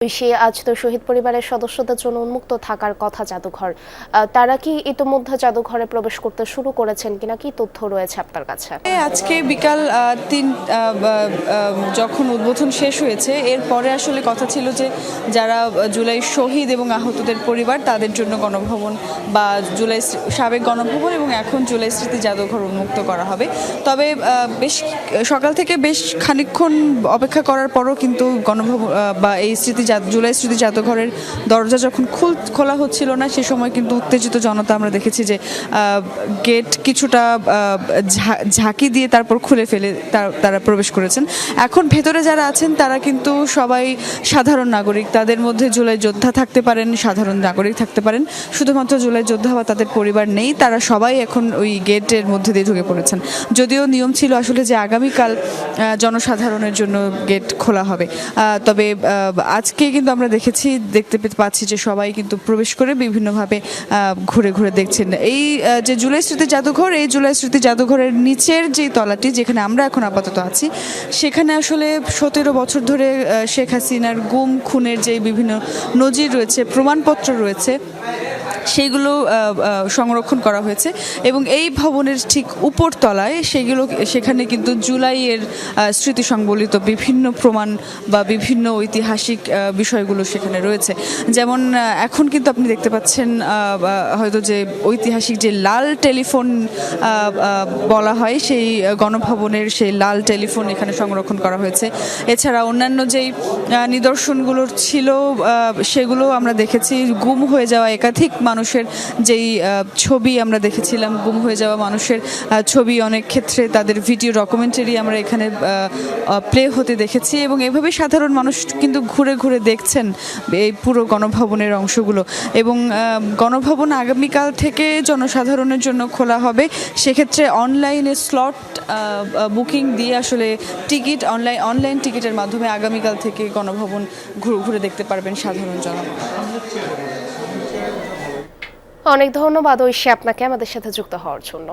আজ তো শহীদ পরিবারের সদস্যদের জন্য উন্মুক্ত থাকার কথা জাদুঘর। তারা কি ইতোমধ্যে জাদুঘরে প্রবেশ করতে শুরু করেছেন কিনা, কি তথ্য রয়েছে আপনার কাছে? আজকে বিকাল ৩ যখন উদ্বোধন শেষ হয়েছে, এরপরে আসলে কথা ছিল যে যারা জুলাই শহীদ এবং আহতদের পরিবার তাদের জন্য গণভবন বা জুলাই সাবেক গণভবন এবং এখন জুলাই স্মৃতি জাদুঘর উন্মুক্ত করা হবে। তবে বেশ সকাল থেকে বেশ খানিকক্ষণ অপেক্ষা করার পরও কিন্তু গণভবন বা এই জুলাই স্মৃতি জাদুঘরের দরজা যখন খোলা হচ্ছিল না, সে সময় কিন্তু উত্তেজিত জনতা আমরা দেখেছি যে গেট কিছুটা ঝাঁকি দিয়ে তারপর খুলে ফেলে তারা প্রবেশ করেছেন। এখন ভেতরে যারা আছেন তারা কিন্তু সবাই সাধারণ নাগরিক। তাদের মধ্যে জুলাই যোদ্ধা থাকতে পারেন, সাধারণ নাগরিক থাকতে পারেন, শুধুমাত্র জুলাই যোদ্ধা বা তাদের পরিবার নেই। তারা সবাই এখন ওই গেটের মধ্যে দিয়ে ঢুকে পড়েছেন। যদিও নিয়ম ছিল আসলে যে আগামীকাল জনসাধারণের জন্য গেট খোলা হবে, তবে আজকে কিন্তু আমরা দেখতে পাচ্ছি যে সবাই কিন্তু প্রবেশ করে বিভিন্নভাবে ঘুরে ঘুরে দেখছেন এই যে জুলাই স্মৃতি জাদুঘর। এই জুলাই স্মৃতি জাদুঘরের নিচের যে তলাটি, যেখানে আমরা এখন আপাতত আছি, সেখানে আসলে 17 বছর ধরে শেখ হাসিনার গুম খুনের যে বিভিন্ন নজির রয়েছে, প্রমাণপত্র রয়েছে, সেইগুলো সংরক্ষণ করা হয়েছে এবং এই ভবনের ঠিক উপর তলায় সেখানে কিন্তু জুলাইয়ের স্মৃতি সংবলিত বিভিন্ন প্রমাণ বা বিভিন্ন ঐতিহাসিক বিষয়গুলো সেখানে রয়েছে। যেমন এখন কিন্তু আপনি দেখতে পাচ্ছেন হয়তো যে ঐতিহাসিক যে লাল টেলিফোন বলা হয়, সেই গণভবনের সেই লাল টেলিফোন এখানে সংরক্ষণ করা হয়েছে। এছাড়া অন্যান্য যেই নিদর্শনগুলো ছিল সেগুলো আমরা দেখেছি। গুম হয়ে যাওয়া একাধিক মানুষের যেই ছবি আমরা দেখেছিলাম, গুম হয়ে যাওয়া মানুষের ছবি, অনেক ক্ষেত্রে তাদের ভিডিও ডকুমেন্টারি আমরা এখানে প্লে হতে দেখেছি এবং এভাবে সাধারণ মানুষ কিন্তু ঘুরে ঘুরে দেখছেন এই পুরো গণভবনের অংশগুলো। এবং গণভবন আগামীকাল থেকে জনসাধারণের জন্য খোলা হবে। সেক্ষেত্রে অনলাইনে স্লট বুকিং দিয়ে আসলে টিকিট অনলাইন টিকিটের মাধ্যমে আগামীকাল থেকে গণভবন ঘুরে দেখতে পারবেন সাধারণ জনগণ। অনেক ধন্যবাদ ঐশী আপনাকে আমাদের সাথে যুক্ত হওয়ার জন্য।